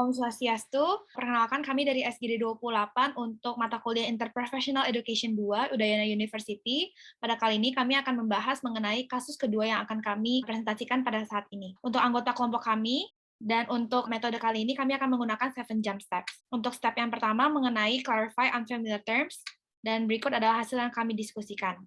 Om Swastiastu, perkenalkan kami dari SGD 28 untuk mata kuliah Interprofessional Education 2, Udayana University. Pada kali ini kami akan membahas mengenai kasus kedua yang akan kami presentasikan pada saat ini. Untuk anggota kelompok kami, dan untuk metode kali ini kami akan menggunakan 7 jump steps. Untuk step yang pertama mengenai clarify unfamiliar terms, dan berikut adalah hasil yang kami diskusikan.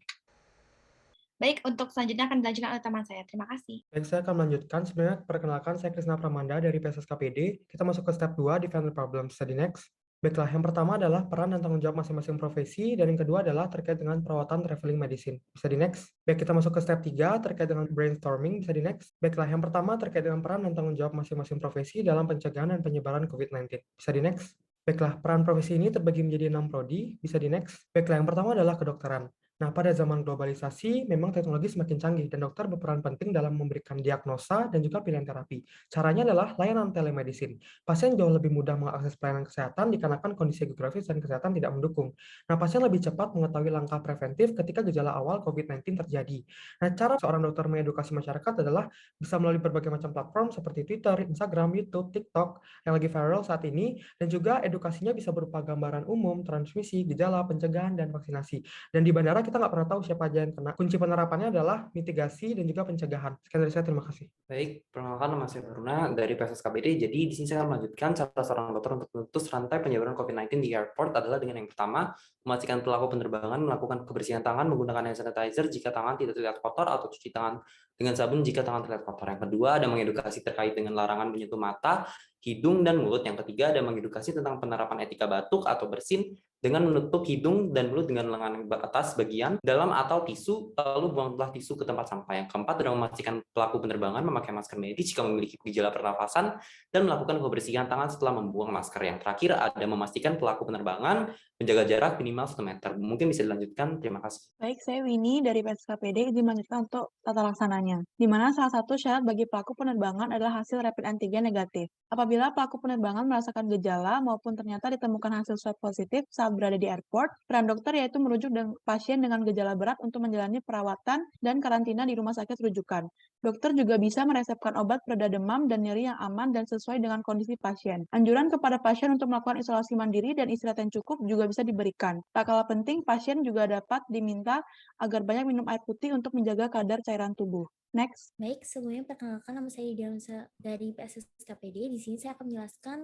Baik, untuk selanjutnya akan dilanjutkan oleh teman saya. Terima kasih. Baik, saya akan melanjutkan. Sebenarnya perkenalkan, saya Krisna Pramanda dari PSSKPD. Kita masuk ke step 2, Define the Problem. Study next. Baiklah, yang pertama adalah peran dan tanggung jawab masing-masing profesi, dan yang kedua adalah terkait dengan perawatan traveling medicine. Bisa di next. Baik, kita masuk ke step 3, terkait dengan brainstorming. Bisa di next. Baiklah, yang pertama terkait dengan peran dan tanggung jawab masing-masing profesi dalam pencegahan dan penyebaran COVID-19. Bisa di next. Baiklah, peran profesi ini terbagi menjadi 6 prodi. Bisa di next. Baiklah, yang pertama adalah kedokteran. Nah, pada zaman globalisasi, memang teknologi semakin canggih dan dokter berperan penting dalam memberikan diagnosa dan juga pilihan terapi. Caranya adalah layanan telemedicine. Pasien jauh lebih mudah mengakses pelayanan kesehatan dikarenakan kondisi geografis dan kesehatan tidak mendukung. Nah, pasien lebih cepat mengetahui langkah preventif ketika gejala awal COVID-19 terjadi. Nah, cara seorang dokter mengedukasi masyarakat adalah bisa melalui berbagai macam platform seperti Twitter, Instagram, YouTube, TikTok yang lagi viral saat ini, dan juga edukasinya bisa berupa gambaran umum, transmisi, gejala, pencegahan, dan vaksinasi. Dan di bandara kita nggak pernah tahu siapa aja yang kena. Kunci penerapannya adalah mitigasi dan juga pencegahan. Sekian dari saya, terima kasih. Baik, perkenalkan nama saya Varuna dari PSSKPD. Jadi di sini saya akan melanjutkan cara seorang dokter untuk memutus rantai penyebaran COVID-19 di airport adalah dengan yang pertama, memastikan pelaku penerbangan melakukan kebersihan tangan menggunakan hand sanitizer jika tangan tidak terlihat kotor atau cuci tangan dengan sabun jika tangan terlihat kotor. Yang kedua, ada mengedukasi terkait dengan larangan menyentuh mata, hidung, dan mulut. Yang ketiga, ada mengedukasi tentang penerapan etika batuk atau bersin dengan menutup hidung dan mulut dengan lengan atas bagian dalam atau tisu, lalu buanglah tisu ke tempat sampah. Yang keempat adalah memastikan pelaku penerbangan memakai masker medis jika memiliki gejala pernafasan dan melakukan kebersihan tangan setelah membuang masker. Yang terakhir ada memastikan pelaku penerbangan menjaga jarak minimal 1 meter. Mungkin bisa dilanjutkan. Terima kasih. Baik, saya Winnie dari PSKPD izin melanjutkan untuk tata laksananya, di mana salah satu syarat bagi pelaku penerbangan adalah hasil rapid antigen negatif. Apabila pelaku penerbangan merasakan gejala maupun ternyata ditemukan hasil swab positif saat berada di airport, peran dokter yaitu merujuk pasien dengan gejala berat untuk menjalani perawatan dan karantina di rumah sakit rujukan. Dokter juga bisa meresepkan obat pereda demam dan nyeri yang aman dan sesuai dengan kondisi pasien. Anjuran kepada pasien untuk melakukan isolasi mandiri dan istirahat yang cukup juga bisa diberikan. Tak kalah penting, pasien juga dapat diminta agar banyak minum air putih untuk menjaga kadar cairan tubuh. Next. Baik, sebelumnya perkenalkan nama saya Diansa dari PSSKPD. Di sini saya akan menjelaskan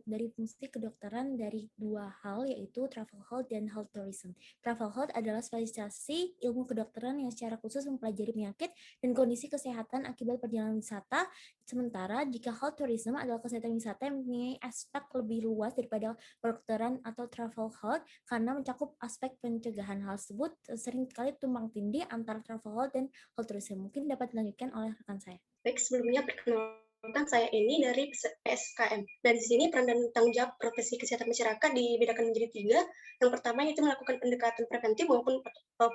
dari fungsi kedokteran dari dua hal, yaitu travel health dan health tourism. Travel health adalah spesialisasi ilmu kedokteran yang secara khusus mempelajari penyakit dan kondisi kesehatan akibat perjalanan wisata. Sementara jika health tourism adalah kesehatan wisata yang mempunyai aspek lebih luas daripada kedokteran atau travel health karena mencakup aspek pencegahan. Hal tersebut sering sekali tumpang tindih antara travel health dan health tourism. Mungkin dapat dilanjutkan oleh rekan saya. Baik, sebelumnya perkenalkan saya ini dari PSKM. Dan di sini peran dan tanggung jawab profesi kesehatan masyarakat dibedakan menjadi 3. Yang pertama yaitu melakukan pendekatan preventif maupun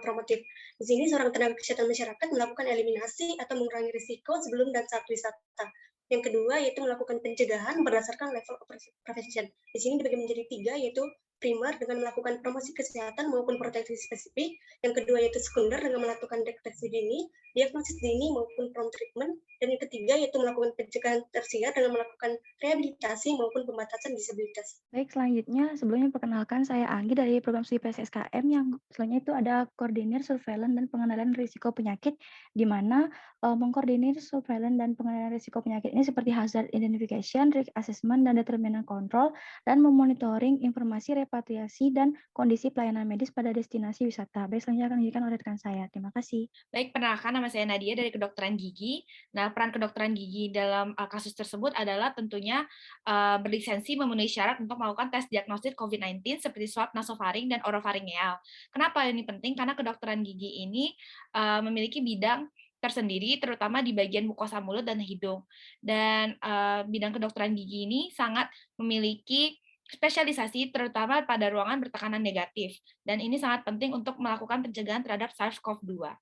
promotif. Di sini seorang tenaga kesehatan masyarakat melakukan eliminasi atau mengurangi risiko sebelum dan saat wisata. Yang kedua yaitu melakukan pencegahan berdasarkan level of prevention. Di sini dibagi menjadi 3 yaitu primer dengan melakukan promosi kesehatan maupun proteksi spesifik. Yang kedua yaitu sekunder dengan melakukan deteksi dini, diagnosis dini maupun prompt treatment. Dan yang ketiga yaitu melakukan pencegahan tersier dengan melakukan rehabilitasi maupun pembatasan disabilitas. Baik, selanjutnya sebelumnya perkenalkan saya Anggi dari program studi PSSKM yang selanjutnya itu ada koordinir surveillance dan pengenalan risiko penyakit, di mana mengkoordinir surveillance dan pengenalan risiko penyakit ini seperti hazard identification, risk assessment, dan determinant control, dan memonitoring informasi repatriasi dan kondisi pelayanan medis pada destinasi wisata. Baik, selanjutnya akan dilanjutkan oleh rekan saya. Terima kasih. Baik, perkenalkan nama saya Nadia dari kedokteran gigi. Nah, peran kedokteran gigi dalam kasus tersebut adalah tentunya berlisensi memenuhi syarat untuk melakukan tes diagnosis COVID-19 seperti swab nasofaring dan orofaringeal. Kenapa ini penting? Karena kedokteran gigi ini memiliki bidang tersendiri, terutama di bagian mukosa mulut dan hidung. Dan bidang kedokteran gigi ini sangat memiliki spesialisasi terutama pada ruangan bertekanan negatif. Dan ini sangat penting untuk melakukan pencegahan terhadap SARS-CoV-2.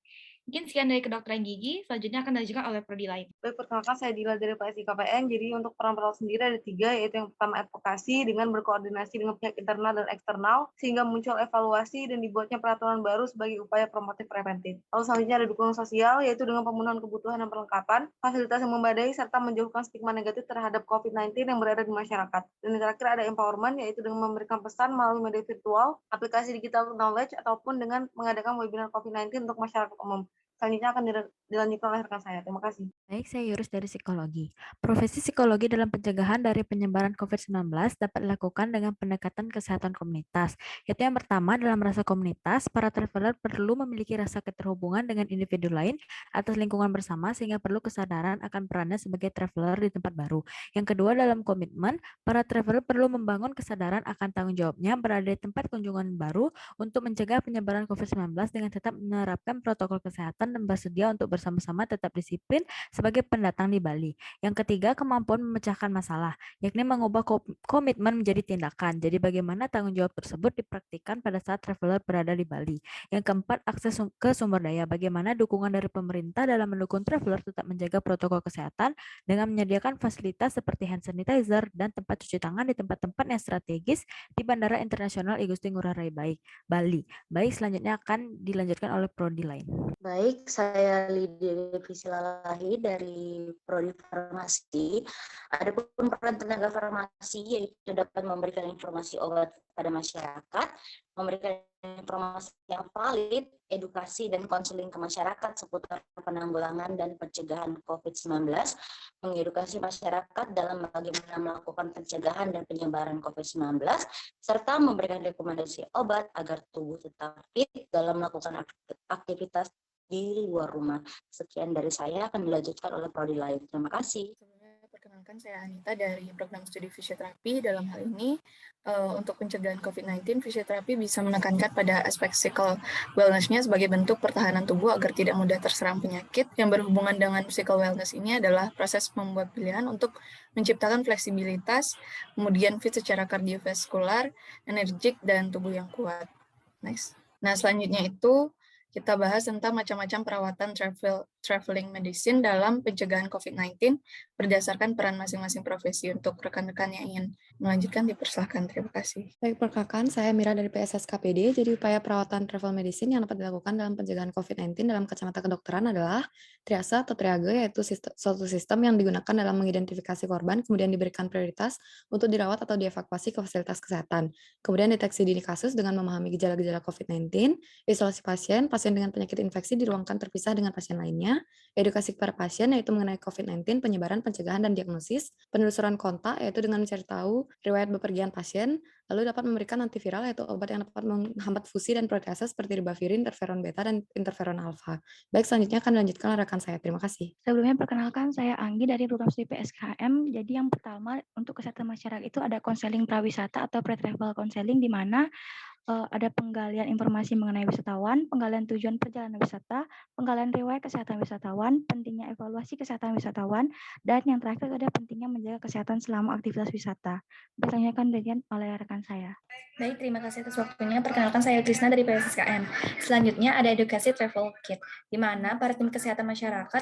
Mungkin sekian dari kedokteran gigi, selanjutnya akan dilanjutkan oleh prodi lain. Baik, perkenalkan saya Dila dari PSI KPN. Jadi untuk peran perawat sendiri ada 3, yaitu yang pertama advokasi dengan berkoordinasi dengan pihak internal dan eksternal, sehingga muncul evaluasi dan dibuatnya peraturan baru sebagai upaya promotif preventif. Lalu selanjutnya ada dukungan sosial, yaitu dengan pemenuhan kebutuhan dan perlengkapan, fasilitas yang memadai, serta menjauhkan stigma negatif terhadap COVID-19 yang berada di masyarakat. Dan yang terakhir ada empowerment, yaitu dengan memberikan pesan melalui media virtual, aplikasi digital knowledge, ataupun dengan mengadakan webinar COVID-19 untuk masyarakat umum. Selanjutnya akan dilanjutkan oleh rekan saya. Terima kasih. Baik, saya Yurus dari psikologi. Profesi psikologi dalam pencegahan dari penyebaran COVID-19 dapat dilakukan dengan pendekatan kesehatan komunitas. Yaitu yang pertama, dalam rasa komunitas, para traveler perlu memiliki rasa keterhubungan dengan individu lain atas lingkungan bersama sehingga perlu kesadaran akan perannya sebagai traveler di tempat baru. Yang kedua, dalam komitmen, para traveler perlu membangun kesadaran akan tanggung jawabnya berada di tempat kunjungan baru untuk mencegah penyebaran COVID-19 dengan tetap menerapkan protokol kesehatan dan bersedia untuk bersama-sama tetap disiplin sebagai pendatang di Bali. Yang ketiga, kemampuan memecahkan masalah, yakni mengubah komitmen menjadi tindakan. Jadi bagaimana tanggung jawab tersebut dipraktikkan pada saat traveler berada di Bali. Yang keempat, akses ke sumber daya. Bagaimana dukungan dari pemerintah dalam mendukung traveler tetap menjaga protokol kesehatan dengan menyediakan fasilitas seperti hand sanitizer dan tempat cuci tangan di tempat-tempat yang strategis di Bandara Internasional I Gusti Ngurah Rai Bali. Baik, selanjutnya akan dilanjutkan oleh prodi lain. Baik, saya Lydia Lalahi dari Prodi Farmasi. Adapun peran tenaga farmasi yaitu dapat memberikan informasi obat kepada masyarakat, memberikan informasi yang valid, edukasi dan konseling ke masyarakat seputar penanggulangan dan pencegahan COVID-19, mengedukasi masyarakat dalam bagaimana melakukan pencegahan dan penyebaran COVID-19, serta memberikan rekomendasi obat agar tubuh tetap fit dalam melakukan aktivitas di luar rumah. Sekian dari saya, akan dilanjutkan oleh prodi lain. Terima kasih. Perkenalkan, saya Anita dari program studi fisioterapi. Dalam hal ini, untuk pencegahan COVID-19, fisioterapi bisa menekankan pada aspek physical wellness-nya sebagai bentuk pertahanan tubuh agar tidak mudah terserang penyakit. Yang berhubungan dengan physical wellness ini adalah proses membuat pilihan untuk menciptakan fleksibilitas, kemudian fit secara kardiovaskular, energik, dan tubuh yang kuat. Next. Nah, selanjutnya itu kita bahas tentang macam-macam perawatan traveling medicine dalam pencegahan COVID-19 berdasarkan peran masing-masing profesi. Untuk rekan-rekan yang ingin melanjutkan, dipersilahkan. Terima kasih. Baik, perkenalkan, saya Mira dari PSSKPD. Jadi upaya perawatan travel medicine yang dapat dilakukan dalam pencegahan COVID-19 dalam kacamata kedokteran adalah triase atau triage, yaitu suatu sistem yang digunakan dalam mengidentifikasi korban, kemudian diberikan prioritas untuk dirawat atau dievakuasi ke fasilitas kesehatan. Kemudian deteksi dini kasus dengan memahami gejala-gejala COVID-19, isolasi pasien dengan penyakit infeksi diruangkan terpisah dengan pasien lainnya, edukasi kepada pasien yaitu mengenai COVID-19, penyebaran, pencegahan, dan diagnosis, penelusuran kontak yaitu dengan mencari tahu riwayat bepergian pasien, lalu dapat memberikan antiviral yaitu obat yang dapat menghambat fusi dan protease seperti ribavirin, interferon beta, dan interferon alfa. Baik, selanjutnya akan dilanjutkan oleh rekan saya. Terima kasih. Sebelumnya perkenalkan, saya Anggi dari program studi PSKM. Jadi yang pertama untuk kesehatan masyarakat itu ada konseling prawisata atau pre-travel counseling, di mana ada penggalian informasi mengenai wisatawan, penggalian tujuan perjalanan wisata, penggalian riwayat kesehatan wisatawan, pentingnya evaluasi kesehatan wisatawan, dan yang terakhir ada pentingnya menjaga kesehatan selama aktivitas wisata. Ditanyakan oleh rekan saya. Baik, terima kasih atas waktunya. Perkenalkan, saya Trisna dari PSSKM. Selanjutnya ada edukasi travel kit, di mana para tim kesehatan masyarakat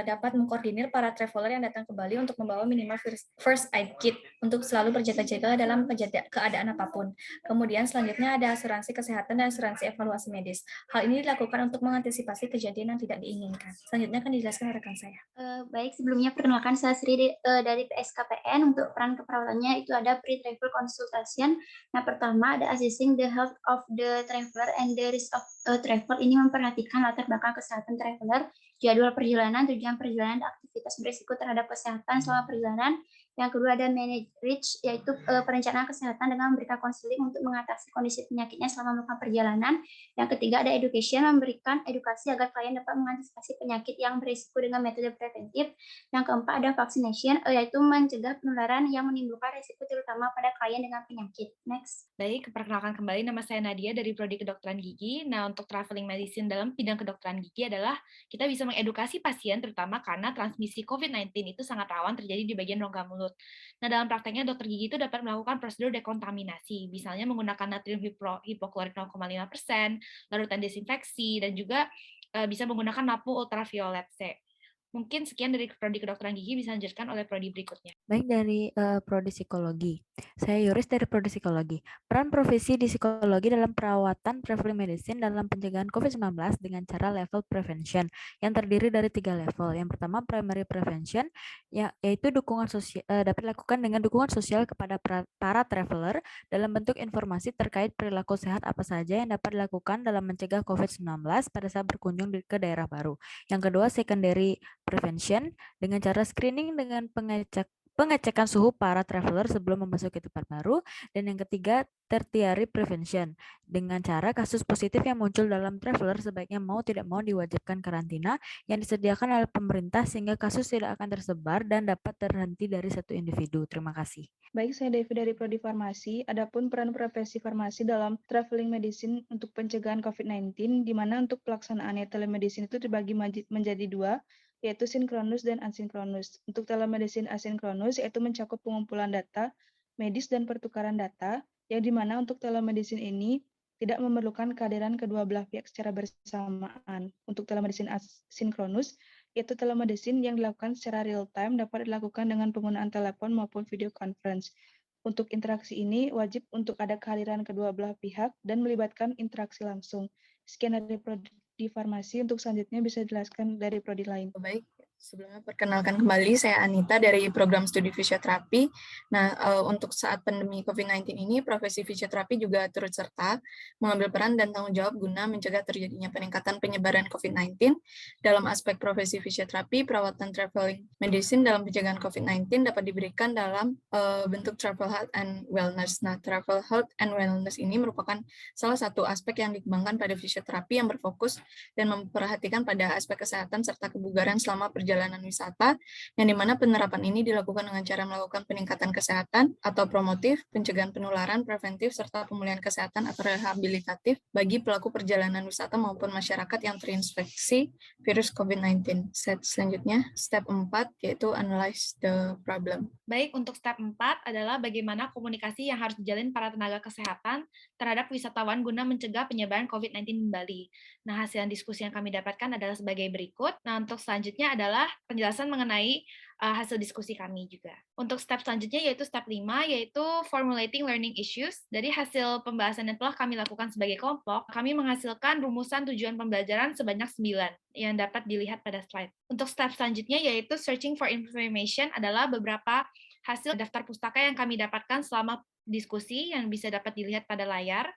dapat mengkoordinir para traveler yang datang ke Bali untuk membawa minimal first aid kit untuk selalu berjaga-jaga dalam keadaan apapun. Kemudian selanjutnya ada asuransi kesehatan dan asuransi evaluasi medis. Hal ini dilakukan untuk mengantisipasi kejadian yang tidak diinginkan. Selanjutnya akan dijelaskan oleh rekan saya. Baik, sebelumnya perkenalkan saya Sri dari PSKPN. Untuk peran keperawatannya itu ada pre-travel consultation. Nah, pertama ada assessing the health of the traveler and the risk of travel. Ini memperhatikan latar belakang kesehatan traveler, jadwal perjalanan, tujuan perjalanan, dan aktivitas berisiko terhadap kesehatan selama perjalanan. Yang kedua ada manage risk, yaitu perencanaan kesehatan dengan memberikan konseling untuk mengatasi kondisi penyakitnya selama melakukan perjalanan. Yang ketiga ada education, memberikan edukasi agar klien dapat mengantisipasi penyakit yang berisiko dengan metode preventif. Yang keempat ada vaccination, yaitu mencegah penularan yang menimbulkan risiko terutama pada klien dengan penyakit. Next. Baik, perkenalkan kembali, nama saya Nadia dari Prodi Kedokteran Gigi. Nah, untuk traveling medicine dalam bidang kedokteran gigi adalah kita bisa mengedukasi pasien terutama karena transmisi COVID-19 itu sangat rawan terjadi di bagian rongga mulut. Nah, dalam prakteknya dokter gigi itu dapat melakukan prosedur dekontaminasi, misalnya menggunakan natrium hipoklorit 0,5%, larutan desinfeksi, dan juga bisa menggunakan lampu ultraviolet C. Mungkin sekian dari Prodi Kedokteran Gigi, bisa dilanjutkan oleh Prodi berikutnya. Baik, dari Prodi Psikologi. Saya Yuris dari Prodi Psikologi. Peran profesi di psikologi dalam perawatan traveling medicine dalam pencegahan COVID-19 dengan cara level prevention yang terdiri dari 3 level. Yang pertama, primary prevention, yaitu dukungan sosial dapat dilakukan dengan dukungan sosial kepada para traveler dalam bentuk informasi terkait perilaku sehat apa saja yang dapat dilakukan dalam mencegah COVID-19 pada saat berkunjung ke daerah baru. Yang kedua, secondary prevention dengan cara screening dengan pengecekan suhu para traveler sebelum memasuki tempat baru. Dan yang ketiga, tertiary prevention dengan cara kasus positif yang muncul dalam traveler sebaiknya mau tidak mau diwajibkan karantina yang disediakan oleh pemerintah sehingga kasus tidak akan tersebar dan dapat terhenti dari satu individu. Terima kasih. Baik, saya Devi dari Prodi Farmasi. Adapun peran profesi farmasi dalam traveling medicine untuk pencegahan COVID-19, di mana untuk pelaksanaannya telemedicine itu dibagi menjadi 2, yaitu sinkronus dan asinkronus. Untuk telemedicine asinkronus yaitu mencakup pengumpulan data medis dan pertukaran data, yang dimana untuk telemedicine ini tidak memerlukan kehadiran kedua belah pihak secara bersamaan. Untuk telemedicine asinkronus, yaitu telemedicine yang dilakukan secara real time dapat dilakukan dengan penggunaan telepon maupun video conference. Untuk interaksi ini wajib untuk ada kehadiran kedua belah pihak dan melibatkan interaksi langsung. Sekian dari Prodi Farmasi, untuk selanjutnya bisa dijelaskan dari prodi lain. Baik, sebelumnya perkenalkan kembali, saya Anita dari program studi fisioterapi. Nah, untuk saat pandemi COVID-19 ini, profesi fisioterapi juga turut serta mengambil peran dan tanggung jawab guna mencegah terjadinya peningkatan penyebaran COVID-19. Dalam aspek profesi fisioterapi, perawatan traveling medicine dalam pencegahan COVID-19 dapat diberikan dalam bentuk travel health and wellness. Nah, travel health and wellness ini merupakan salah satu aspek yang dikembangkan pada fisioterapi yang berfokus dan memperhatikan pada aspek kesehatan serta kebugaran selama perjalanan wisata, yang dimana penerapan ini dilakukan dengan cara melakukan peningkatan kesehatan atau promotif, pencegahan penularan, preventif, serta pemulihan kesehatan atau rehabilitatif bagi pelaku perjalanan wisata maupun masyarakat yang terinfeksi virus COVID-19. Selanjutnya, step 4, yaitu analyze the problem. Baik, untuk step 4 adalah bagaimana komunikasi yang harus dijalin para tenaga kesehatan terhadap wisatawan guna mencegah penyebaran COVID-19 di Bali. Nah, hasil diskusi yang kami dapatkan adalah sebagai berikut. Nah, untuk selanjutnya adalah penjelasan mengenai hasil diskusi kami juga. Untuk step selanjutnya yaitu step 5, yaitu formulating learning issues. Dari hasil pembahasan yang telah kami lakukan sebagai kelompok, kami menghasilkan rumusan tujuan pembelajaran sebanyak 9 yang dapat dilihat pada slide. Untuk step selanjutnya yaitu searching for information adalah beberapa hasil daftar pustaka yang kami dapatkan selama diskusi yang bisa dapat dilihat pada layar.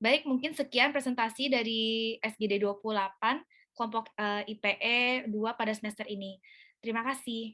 Baik, mungkin sekian presentasi dari SGD 28, kelompok IPE 2 pada semester ini. Terima kasih.